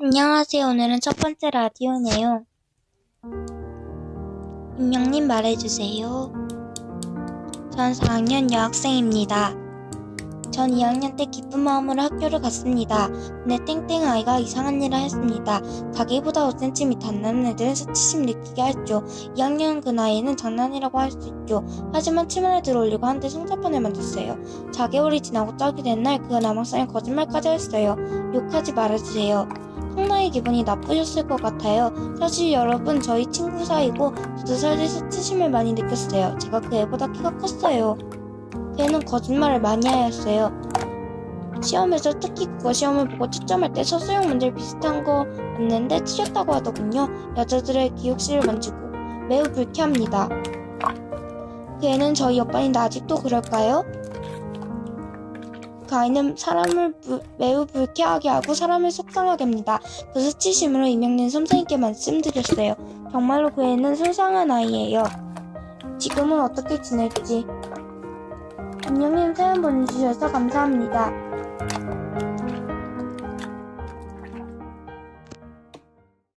안녕하세요. 오늘은 첫 번째 라디오네요. 임영님 말해주세요. 전 4학년 여학생입니다. 전 2학년 때 기쁜 마음으로 학교를 갔습니다. 근데 땡땡 아이가 이상한 일을 했습니다. 자기보다 5cm 안 나는 애들은 수치심 느끼게 했죠. 2학년 그 나이에는 장난이라고 할 수 있죠. 하지만 치마를 들어올리고 한때 송사판을 만졌어요. 4개월이 지나고 짝이 된 날 그 남학생이 거짓말까지 했어요. 욕하지 말아주세요. 상당히 기분이 나쁘셨을 것 같아요. 사실 여러분 저희 친구 사이고 저도 사실 수치심을 많이 느꼈어요. 제가 그 애보다 키가 컸어요. 그 애는 거짓말을 많이 하였어요. 시험에서 특히 국어 시험을 보고 채점할 때 서술형 문제를 비슷한 거 맞는데 틀렸다고 하더군요. 여자들의 기억실을 만지고 매우 불쾌합니다. 그 애는 저희 옆반인데 아직도 그럴까요? 그 아이는 사람을 매우 불쾌하게 하고 사람을 속상하게 합니다. 그 수치심으로 임영린 선생님께 말씀드렸어요. 정말로 그 애는 수상한 아이예요. 지금은 어떻게 지낼지. 임영님 사연 보내주셔서 감사합니다.